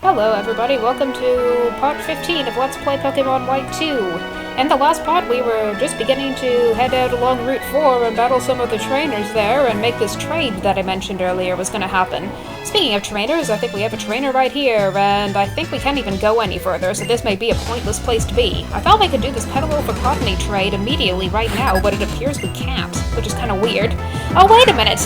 Hello everybody, welcome to part 15 of Let's Play Pokemon White 2. In the last part we were just beginning to head out along Route 4 and battle some of the trainers there and make this trade that I mentioned earlier was going to happen. Speaking of trainers, I think we have a trainer right here, and I think we can't even go any further, so this may be a pointless place to be. I thought we could do this Petalil for Cottony trade immediately right now, but it appears we can't, which is kind of weird. Oh, wait a minute!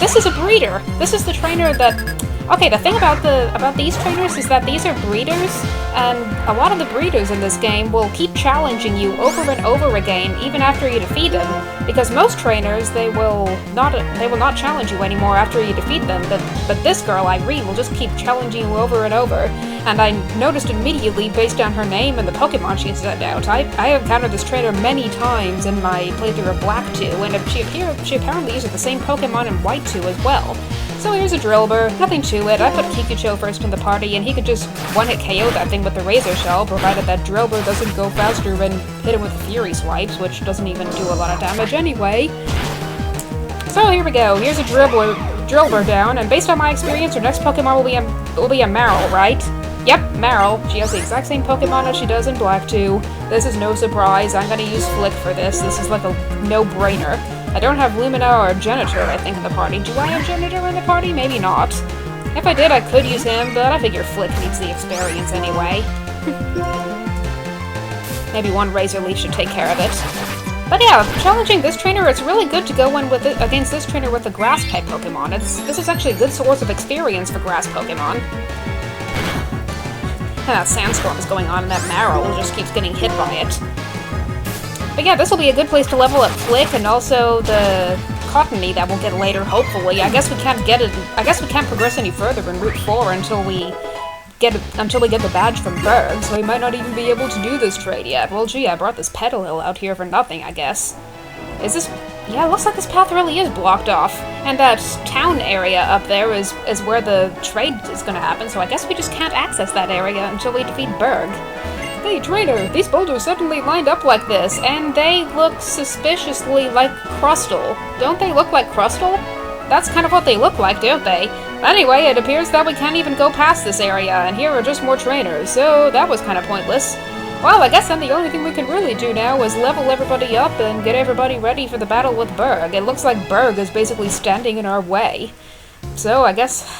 This is a breeder! This is the trainer that... Okay, the thing about these trainers is that these are breeders, and a lot of the breeders in this game will keep challenging you over and over again, even after you defeat them. Because most trainers, they will not challenge you anymore after you defeat them. But this girl, Irene, will just keep challenging you over and over. And I noticed immediately, based on her name and the Pokemon she sent out, I have encountered this trainer many times in my playthrough of Black 2, and she apparently uses the same Pokemon in White 2 as well. So here's a Drillbur, nothing to it. I put Kikucho first in the party, and he could just one-hit KO that thing with the Razor Shell, provided that Drillbur doesn't go faster and hit him with Fury Swipes, which doesn't even do a lot of damage anyway. So here we go, here's a Drillbur down, and based on my experience, her next Pokemon will be a Marill, right? Yep, Marill. She has the exact same Pokemon as she does in Black 2. This is no surprise. I'm gonna use Flick for this. This is like a no-brainer. I don't have Lumina or Genitor, I think, in the party. Do I have Genitor in the party? Maybe not. If I did, I could use him, but I figure Flick needs the experience anyway. Maybe one Razor Leaf should take care of it. But yeah, challenging this trainer, it's really good to go in with it against this trainer with a Grass-type Pokemon. This is actually a good source of experience for Grass Pokemon. That Sandstorm is going on, and that Marill just keeps getting hit by it. But yeah, this will be a good place to level up Flick and also the Cottony that we'll get later, hopefully. I guess we can't get it. I guess we can't progress any further in Route 4 until we get the badge from Burgh, so we might not even be able to do this trade yet. Well, gee, I brought this Petalil out here for nothing, I guess. Is this... Yeah, it looks like this path really is blocked off. And that town area up there is where the trade is going to happen, so I guess we just can't access that area until we defeat Burgh. Hey, trainer, these boulders suddenly lined up like this, and they look suspiciously like Crustle. Don't they look like Crustle? That's kind of what they look like, don't they? Anyway, it appears that we can't even go past this area, and here are just more trainers, so that was kind of pointless. Well, I guess then the only thing we can really do now is level everybody up and get everybody ready for the battle with Burgh. It looks like Burgh is basically standing in our way. So, I guess...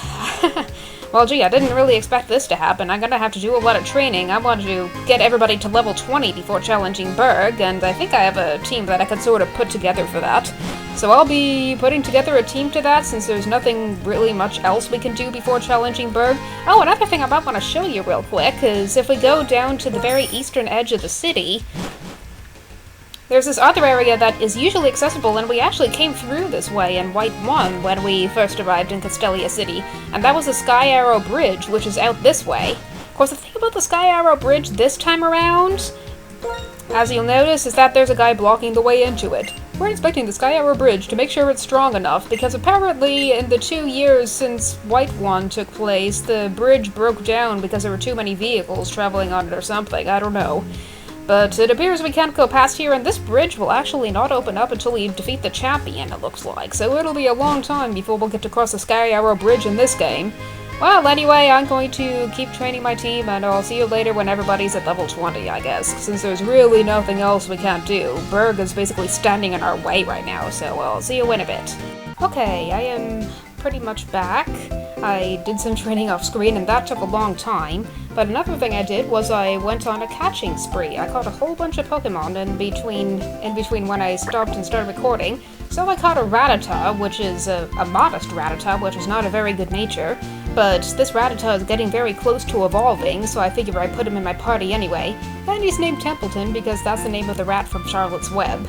Well, gee, I didn't really expect this to happen. I'm gonna have to do a lot of training. I want to get everybody to level 20 before challenging Burgh, and I think I have a team that I could sort of put together for that. So I'll be putting together a team to that, since there's nothing really much else we can do before challenging Burgh. Oh, another thing I might want to show you real quick is if we go down to the very eastern edge of the city, there's this other area that is usually accessible, and we actually came through this way in White 1 when we first arrived in Castelia City, and that was the Sky Arrow Bridge, which is out this way. Of course, the thing about the Sky Arrow Bridge this time around, as you'll notice, is that there's a guy blocking the way into it. We're inspecting the Sky Arrow Bridge to make sure it's strong enough, because apparently in the 2 years since White 1 took place, the bridge broke down because there were too many vehicles traveling on it or something, I don't know. But it appears we can't go past here, and this bridge will actually not open up until we defeat the champion, it looks like. So it'll be a long time before we'll get to cross the Sky Arrow Bridge in this game. Well, anyway, I'm going to keep training my team, and I'll see you later when everybody's at level 20, I guess. Since there's really nothing else we can't do. Burgh is basically standing in our way right now, so I'll see you in a bit. Okay, I am pretty much back. I did some training off screen, and that took a long time. But another thing I did was I went on a catching spree. I caught a whole bunch of Pokemon in between when I stopped and started recording. So I caught a Rattata, which is a modest Rattata, which is not a very good nature. But this Rattata is getting very close to evolving, so I figure I'd put him in my party anyway. And he's named Templeton because that's the name of the rat from Charlotte's Web.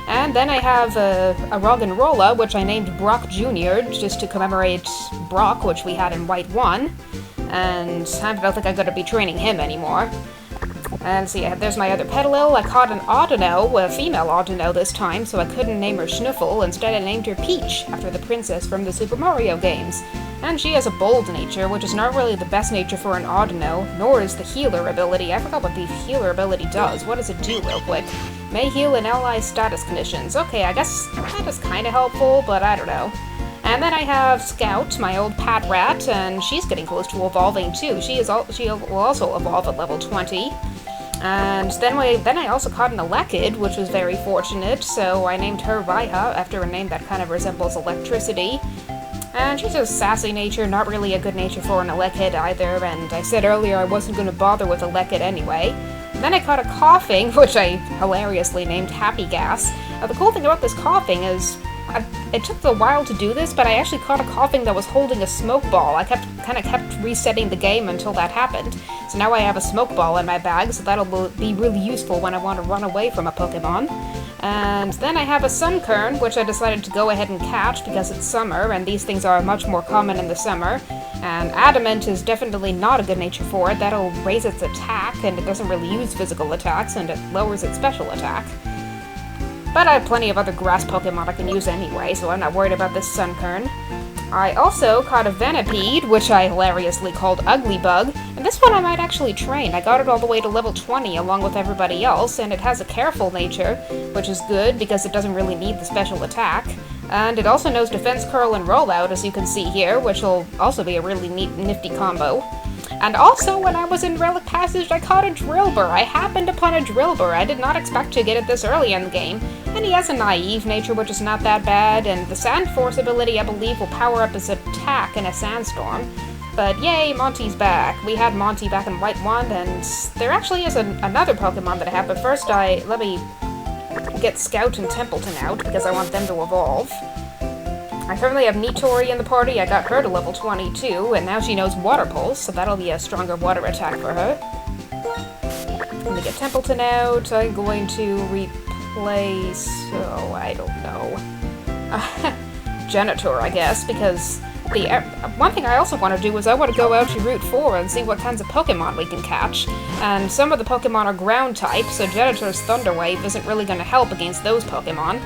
And then I have a Roggenrola, which I named Brock Jr., just to commemorate Brock, which we had in White 1. And I don't think I'm going to be training him anymore. And see, there's my other Petalil. I caught an Audino, a female Audino this time, so I couldn't name her Schnuffle. Instead, I named her Peach, after the princess from the Super Mario games. And she has a bold nature, which is not really the best nature for an Audino, nor is the healer ability. I forgot what the healer ability does. What does it do, real quick? May heal an ally's status conditions. Okay, I guess that is kind of helpful, but I don't know. And then I have Scout, my old pet rat, and she's getting close to evolving too. She will also evolve at level 20. And then I also caught an Elekid, which was very fortunate, so I named her Raiha after a name that kind of resembles electricity. And she's a sassy nature, not really a good nature for an Elekid either, and I said earlier I wasn't going to bother with Elekid anyway. And then I caught a Coughing, which I hilariously named Happy Gas. The cool thing about this Coughing is, it took a while to do this, but I actually caught a Coughing that was holding a smoke ball. I kept resetting the game until that happened. So now I have a smoke ball in my bag, so that'll be really useful when I want to run away from a Pokemon. And then I have a Sunkern, which I decided to go ahead and catch because it's summer, and these things are much more common in the summer. And Adamant is definitely not a good nature for it. That'll raise its attack, and it doesn't really use physical attacks, and it lowers its special attack. But I have plenty of other grass Pokemon I can use anyway, so I'm not worried about this Sunkern. I also caught a Venipede, which I hilariously called Ugly Bug, and this one I might actually train. I got it all the way to level 20 along with everybody else, and it has a careful nature, which is good because it doesn't really need the special attack. And it also knows Defense Curl and Rollout, as you can see here, which will also be a really nifty combo. And also, when I was in Relic Passage, I caught a Drillbur. I happened upon a Drillbur. I did not expect to get it this early in the game. And he has a naive nature, which is not that bad, and the Sand Force ability, I believe, will power up his attack in a Sandstorm. But yay, Monty's back. We had Monty back in White Wand, and there actually is another Pokemon that I have, but first let me get Scout and Templeton out, because I want them to evolve. I currently have Nitori in the party. I got her to level 22, and now she knows Water Pulse, so that'll be a stronger water attack for her. Let me get Templeton out. I'm going to replace... oh, I don't know. Genitor, I guess, because one thing I also want to do is I want to go out to Route 4 and see what kinds of Pokemon we can catch. And some of the Pokemon are ground type, so Genitor's Thunder Wave isn't really going to help against those Pokemon.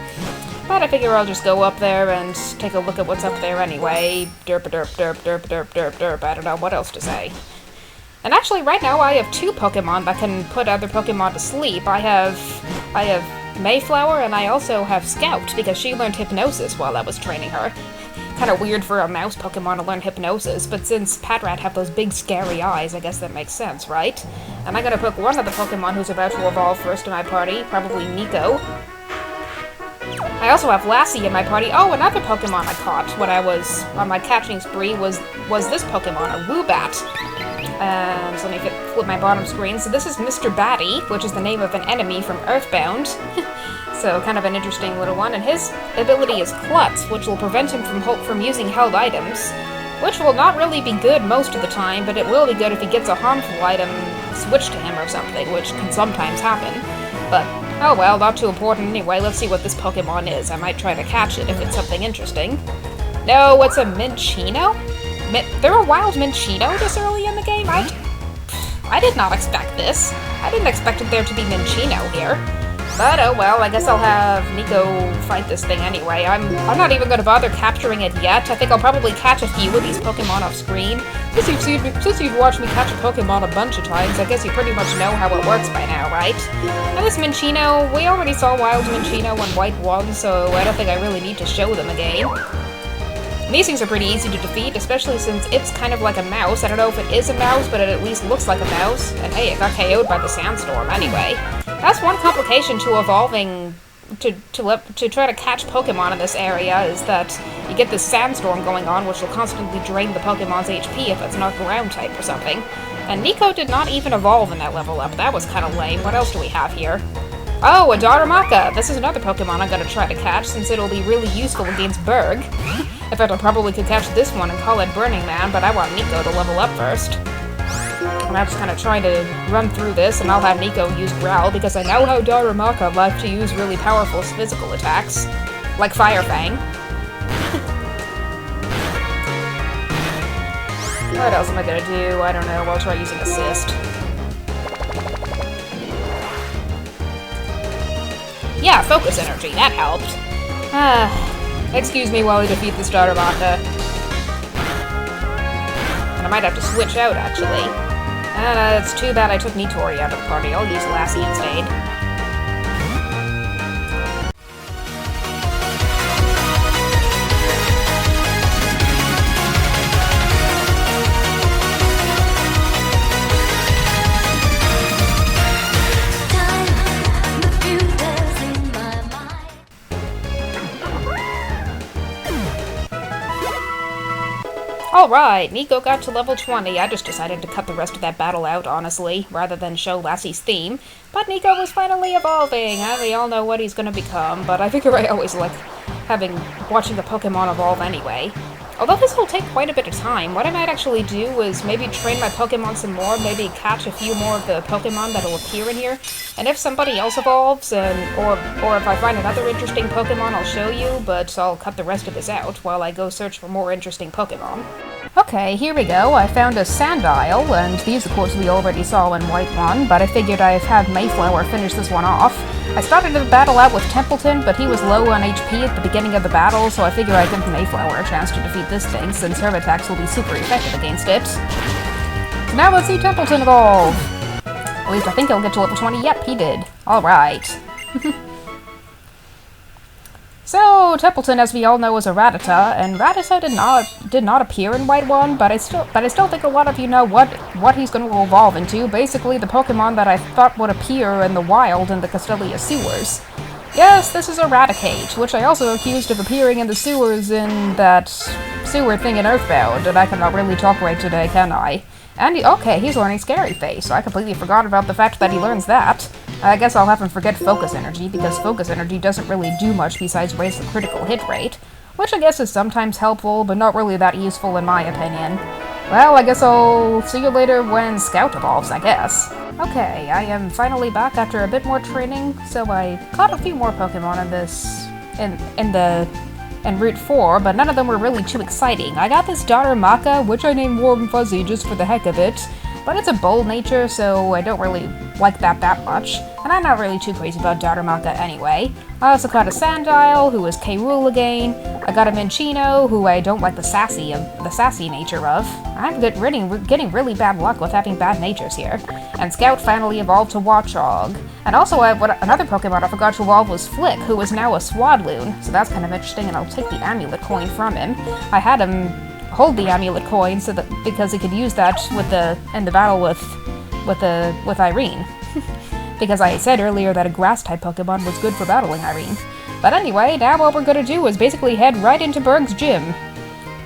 But I figure I'll just go up there and take a look at what's up there anyway. Derp, derp, derp, derp, derp, derp, derp. I don't know what else to say. And actually, right now I have two Pokemon that can put other Pokemon to sleep. I have Mayflower, and I also have Scout, because she learned Hypnosis while I was training her. Kind of weird for a mouse Pokemon to learn Hypnosis, but since Patrat have those big scary eyes, I guess that makes sense, right? And I'm gonna pick one of the Pokemon who's about to evolve first in my party, probably Nico. I also have Lassie in my party. Oh, another Pokemon I caught when I was on my catching spree was this Pokemon, a Woobat. So let me flip my bottom screen. So this is Mr. Batty, which is the name of an enemy from Earthbound. So kind of an interesting little one. And his ability is Klutz, which will prevent him from using held items, which will not really be good most of the time, but it will be good if he gets a harmful item switched to him or something, which can sometimes happen. But oh well, not too important anyway. Let's see what this Pokemon is. I might try to catch it if it's something interesting. No, it's a Minccino? There are wild Minccino this early in the game? I did not expect this. I didn't expect there to be Minccino here. But oh well, I guess I'll have Nico fight this thing anyway. I'm not even going to bother capturing it yet. I think I'll probably catch a few of these Pokemon off screen. Since you've watched me catch a Pokemon a bunch of times, I guess you pretty much know how it works by now, right? And this Minccino, we already saw Wild Minccino in White 1, so I don't think I really need to show them again. And these things are pretty easy to defeat, especially since it's kind of like a mouse. I don't know if it is a mouse, but it at least looks like a mouse. And hey, it got KO'd by the Sandstorm anyway. That's one complication to evolving, to try to catch Pokemon in this area, is that you get this Sandstorm going on, which will constantly drain the Pokemon's HP if it's not ground type or something. And Nico did not even evolve in that level up. That was kind of lame. What else do we have here? Oh, a Darumaka! This is another Pokemon I'm going to try to catch, since it'll be really useful against Burgh. In fact, I probably could catch this one and call it Burning Man, but I want Nico to level up first. And I'm just kind of trying to run through this, and I'll have Nico use Growl, because I know how Darumaka like to use really powerful physical attacks, like Fire Fang. What else am I gonna do? I don't know. I'll try using Assist. Yeah, Focus Energy. That helped. Excuse me while I defeat this Darumaka. And I might have to switch out, actually. It's too bad I took Nitori out of the party. I'll use Lassie instead. Alright, Nico got to level 20. I just decided to cut the rest of that battle out, honestly, rather than show Lassie's theme. But Nico was finally evolving, and we all know what he's gonna become, but I figure I always like watching the Pokemon evolve anyway. Although this will take quite a bit of time, what I might actually do is maybe train my Pokemon some more, maybe catch a few more of the Pokemon that'll appear in here. And if somebody else evolves, or if I find another interesting Pokemon, I'll show you, but I'll cut the rest of this out while I go search for more interesting Pokemon. Okay, here we go. I found a Sandile, and these of course we already saw in White 1, but I figured I'd have Mayflower finish this one off. I started the battle out with Templeton, but he was low on HP at the beginning of the battle, so I figure I'd give Mayflower a chance to defeat this thing, since her attacks will be super effective against it. Now let's see Templeton evolve! At least I think he'll get to level 20. Yep, he did. Alright. So, Templeton, as we all know, is a Rattata, and Rattata did not appear in White 1, but I still think a lot of you know what he's going to evolve into. Basically, the Pokemon that I thought would appear in the wild in the Castelia sewers. Yes, this is a Raticate, which I also accused of appearing in the sewers in that sewer thing in Earthbound, and I cannot really talk right today, can I? And okay, he's learning Scary Face, so I completely forgot about the fact that he learns that. I guess I'll have him forget Focus Energy, because Focus Energy doesn't really do much besides raise the critical hit rate, which I guess is sometimes helpful, but not really that useful in my opinion. Well, I guess I'll see you later when Scout evolves, I guess. Okay, I am finally back after a bit more training, so I caught a few more Pokemon in Route 4, but none of them were really too exciting. I got this Darumaka, which I named Warm Fuzzy just for the heck of it, but it's a bold nature, so I don't really like that much, and I'm not really too crazy about Darumaka anyway. I also got a Sandile, who is K-Rool again. I got a Minccino, who I don't like the sassy nature of. I'm getting really bad luck with having bad natures here. And Scout finally evolved to Watchog. And also, another Pokemon I forgot to evolve was Flick, who is now a Swadloon, so that's kind of interesting, and I'll take the Amulet Coin from him. I had him hold the Amulet Coin because he could use that in the battle with Irene. Because I said earlier that a Grass-type Pokemon was good for battling Irene. But anyway, now what we're gonna do is basically head right into Burgh's gym.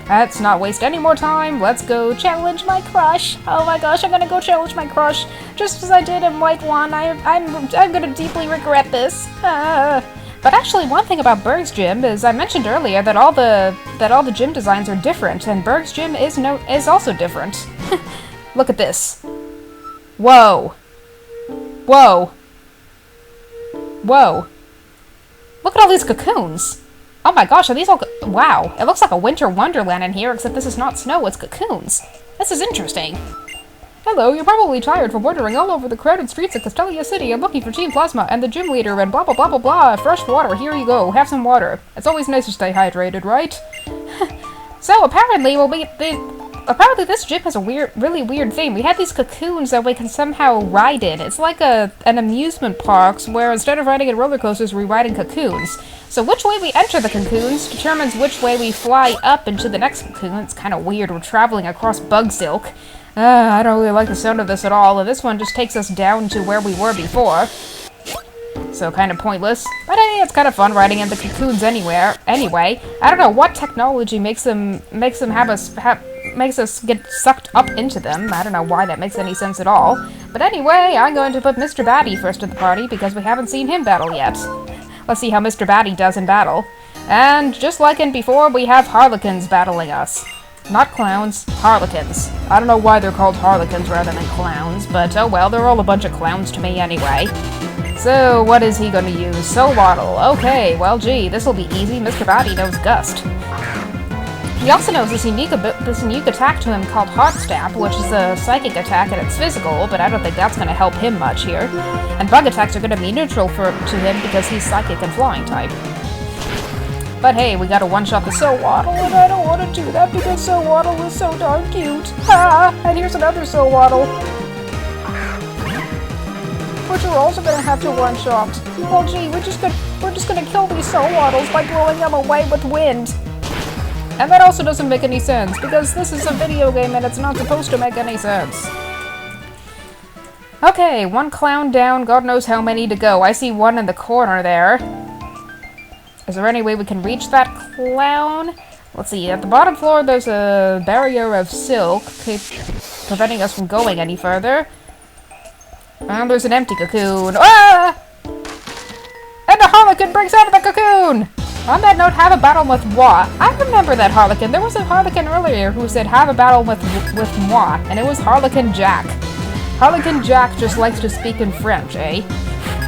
Let's not waste any more time, let's go challenge my crush! Oh my gosh, I'm gonna go challenge my crush! Just as I did in White 1, I'm gonna deeply regret this. But actually, one thing about Burgh's gym is I mentioned earlier that all the gym designs are different, and Burgh's gym is also different. Look at this. Whoa. Whoa. Whoa. Look at all these cocoons. Oh my gosh, are these all wow. It looks like a winter wonderland in here, except this is not snow, it's cocoons. This is interesting. Hello, you're probably tired from wandering all over the crowded streets of Castelia City and looking for Team Plasma and the gym leader and blah blah blah blah blah. Fresh water, here you go. Have some water. It's always nice to stay hydrated, right? So apparently this gym has a really weird thing. We have these cocoons that we can somehow ride in. It's like an amusement park where instead of riding in roller coasters, we ride in cocoons. So which way we enter the cocoons determines which way we fly up into the next cocoon. It's kind of weird. We're traveling across bug silk. I don't really like the sound of this at all, and this one just takes us down to where we were before. So kind of pointless. But hey, it's kind of fun riding in the cocoons anyway. I don't know what technology makes us get sucked up into them. I don't know why that makes any sense at all. But anyway, I'm going to put Mr. Batty first in the party because we haven't seen him battle yet. Let's see how Mr. Batty does in battle. And just like in before, we have Harlequins battling us. Not clowns, Harlequins. I don't know why they're called Harlequins rather than clowns, but oh well, they're all a bunch of clowns to me anyway. So, what is he gonna use? Soulwaddle. Okay, well gee, this'll be easy. Mr. Batty knows Gust. He also knows this unique attack to him called Heart Stamp, which is a psychic attack and it's physical, but I don't think that's gonna help him much here. And bug attacks are gonna be neutral to him because he's psychic and flying type. But hey, we gotta one-shot the Soulwaddle, and I don't want to do that because Soulwaddle is so darn cute. Ah, and here's another Soulwaddle. Which we're also gonna have to one-shot. Well gee, we're just gonna kill these Soulwaddles by blowing them away with wind. And that also doesn't make any sense, because this is a video game and it's not supposed to make any sense. Okay, one clown down, God knows how many to go. I see one in the corner there. Is there any way we can reach that clown? Let's see, at the bottom floor there's a barrier of silk preventing us from going any further. And there's an empty cocoon. Ah! And the Harlequin breaks out of the cocoon! On that note, have a battle with moi. I remember that Harlequin. There was a Harlequin earlier who said have a battle with moi, and it was Harlequin Jack. Harlequin Jack just likes to speak in French, eh?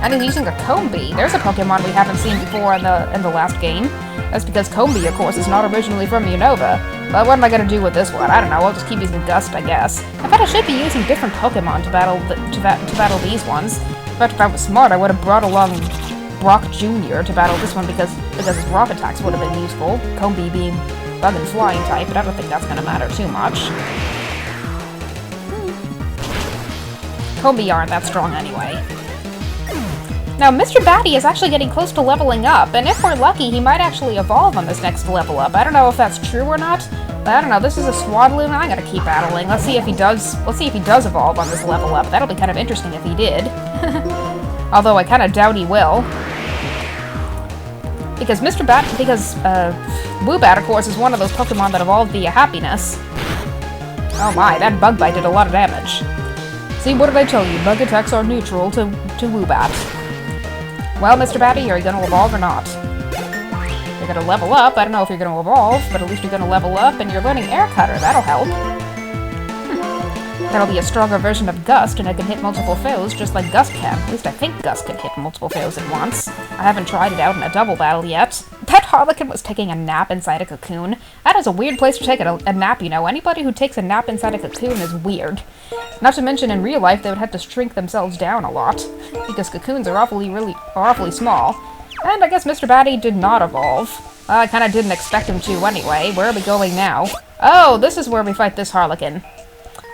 And he's using a Combee. There's a Pokemon we haven't seen before in the last game. That's because Combee, of course, is not originally from Unova. But what am I gonna do with this one? I don't know. I'll just keep using Gust, I guess. I bet I should be using different Pokemon to battle these ones. But if I was smart, I would have brought along Brock Jr. to battle this one because his rock attacks would have been useful. Combee being bug and flying type, but I don't think that's gonna matter too much. Combee aren't that strong anyway. Now, Mr. Batty is actually getting close to leveling up, and if we're lucky, he might actually evolve on this next level up. I don't know if that's true or not, but I don't know. This is a Swadloon, I'm gonna keep battling. Let's see if he does evolve on this level up. That'll be kind of interesting if he did. Although I kind of doubt he will. Because Woobat, of course, is one of those Pokemon that evolved via happiness. Oh my, that Bug Bite did a lot of damage. See, what did I tell you? Bug attacks are neutral to Woobat. Well, Mr. Batty, are you gonna evolve or not? You're gonna level up. I don't know if you're gonna evolve, but at least you're gonna level up, and you're learning Air Cutter. That'll help. That'll be a stronger version of Gust, and it can hit multiple foes just like Gust can. At least I think Gust can hit multiple foes at once. I haven't tried it out in a double battle yet. That Harlequin was taking a nap inside a cocoon. That is a weird place to take a nap, you know. Anybody who takes a nap inside a cocoon is weird. Not to mention, in real life, they would have to shrink themselves down a lot, because cocoons are awfully small. And I guess Mr. Batty did not evolve. I kinda didn't expect him to anyway. Where are we going now? Oh, this is where we fight this Harlequin.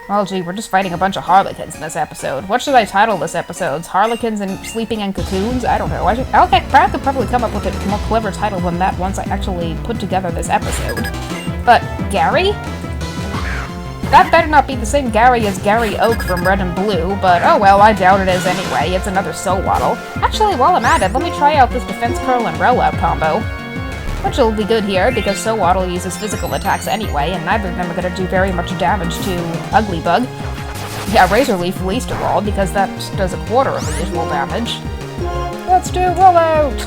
Well, gee, we're just fighting a bunch of Harlequins in this episode. What should I title this episode? Harlequins and Sleeping in Cocoons? I don't know. I could probably come up with a more clever title than that once I actually put together this episode. But, Gary? That better not be the same Gary as Gary Oak from Red and Blue, but oh well, I doubt it is anyway. It's another Sowaddle. Actually, while I'm at it, let me try out this Defense Curl and Rollout combo. Which will be good here, because Sowaddle uses physical attacks anyway, and neither of them are going to do very much damage to Uglybug. Yeah, Razor Leaf least of all, because that does 1/4 of the usual damage. Let's do Rollout!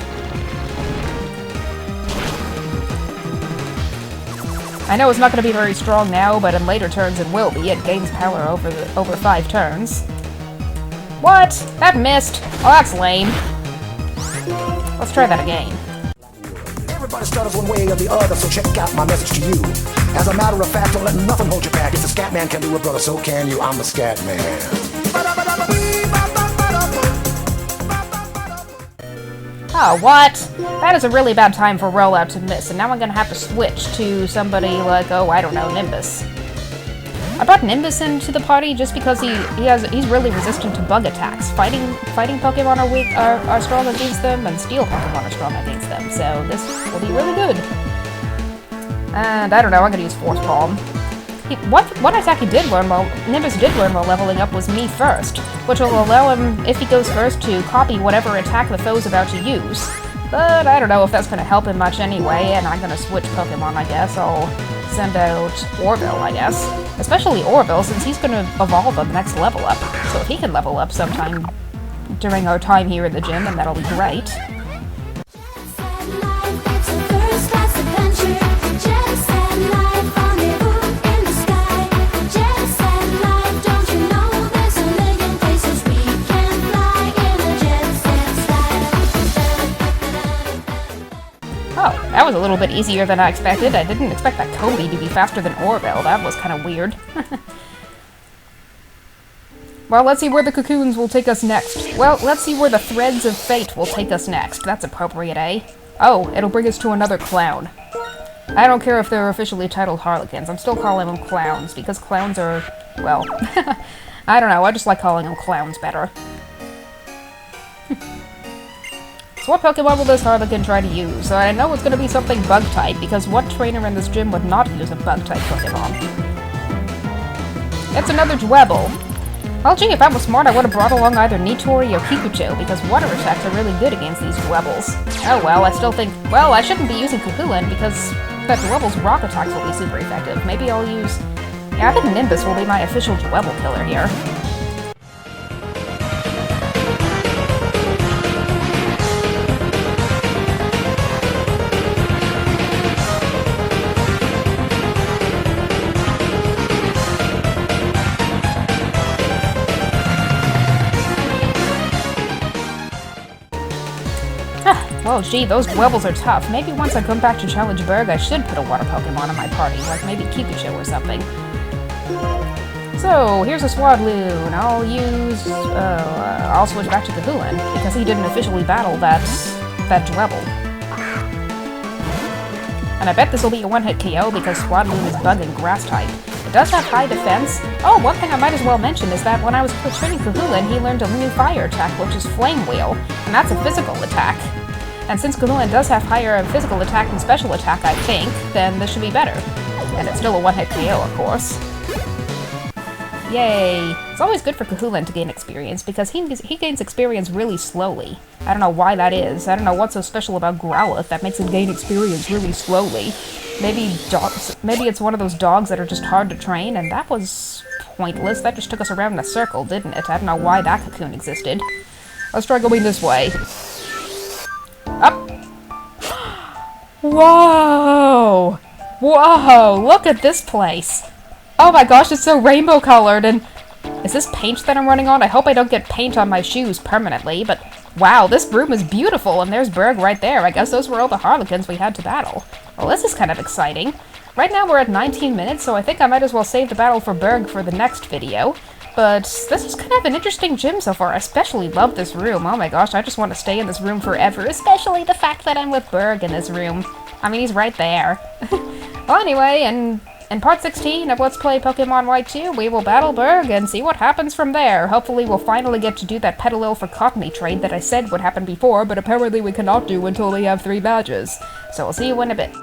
I know it's not going to be very strong now, but in later turns it will be. It gains power over 5 turns. What? That missed! Oh, that's lame. Let's try that again. Everybody stutters one way or the other, so check out my message to you. As a matter of fact, don't let nothing hold you back. If the Scatman can do it, brother, so can you. I'm the Scatman. Oh, what? That is a really bad time for Rollout to miss, and now I'm gonna have to switch to somebody like, oh, I don't know, Nimbus. I brought Nimbus into the party just because he's really resistant to bug attacks. Fighting Pokemon are strong against them, and Steel Pokemon are strong against them, so this will be really good. And I don't know, I'm gonna use Force Palm. What attack Nimbus did learn while leveling up was Me First, which will allow him, if he goes first, to copy whatever attack the foe's about to use. But I don't know if that's gonna help him much anyway, and I'm gonna switch Pokemon, I guess. I'll send out Orville, I guess. Especially Orville, since he's gonna evolve on the next level up. So if he can level up sometime during our time here in the gym, then that'll be great. Oh, that was a little bit easier than I expected. I didn't expect that Combee to be faster than Orville. That was kind of weird. Well, let's see where the cocoons will take us next. Well, let's see where the threads of fate will take us next. That's appropriate, eh? Oh, it'll bring us to another clown. I don't care if they're officially titled Harlequins. I'm still calling them clowns, because clowns are, well, I don't know. I just like calling them clowns better. So what Pokemon will this Harlequin try to use? I know it's going to be something Bug-type, because what trainer in this gym would not use a Bug-type Pokemon? It's another Dwebble. Well, gee, if I was smart, I would have brought along either Nitori or Kikucho, because water attacks are really good against these Dwebbles. Oh well, I still think... Well, I shouldn't be using Cucullin, because that Dwebel's rock attacks will be super effective. Maybe I'll use... Yeah, I think Nimbus will be my official Dwebel killer here. Well, gee, those Dwebels are tough. Maybe once I come back to challenge Burgh, I should put a water Pokemon in my party, like maybe Pikachu or something. So, here's a Swadloon. I'll switch back to Hihou, because he didn't officially battle that Dwebel. And I bet this will be a one-hit KO because Swadloon is Bug and Grass type. It does have high defense. Oh, one thing I might as well mention is that when I was training Hihou, he learned a new fire attack, which is Flame Wheel, and that's a physical attack. And since Hihou does have higher physical attack and special attack, I think, then this should be better. And it's still a one-hit KO, of course. Yay! It's always good for Hihou to gain experience, because he gains experience really slowly. I don't know why that is. I don't know what's so special about Growlithe that makes him gain experience really slowly. Maybe it's one of those dogs that are just hard to train, and that was pointless. That just took us around in a circle, didn't it? I don't know why that cocoon existed. Let's try going this way. Up! Whoa! Whoa! Look at this place! Oh my gosh, it's so rainbow colored, and... Is this paint that I'm running on? I hope I don't get paint on my shoes permanently, but... Wow, this room is beautiful, and there's Burgh right there. I guess those were all the Harlequins we had to battle. Well, this is kind of exciting. Right now we're at 19 minutes, so I think I might as well save the battle for Burgh for the next video. But this is kind of an interesting gym so far. I especially love this room. Oh my gosh, I just want to stay in this room forever, especially the fact that I'm with Burgh in this room. I mean, he's right there. Well, anyway, in part 16 of Let's Play Pokemon White 2, we will battle Burgh and see what happens from there. Hopefully we'll finally get to do that Petalil for Cottony trade that I said would happen before, but apparently we cannot do until we have 3 badges. So we'll see you in a bit.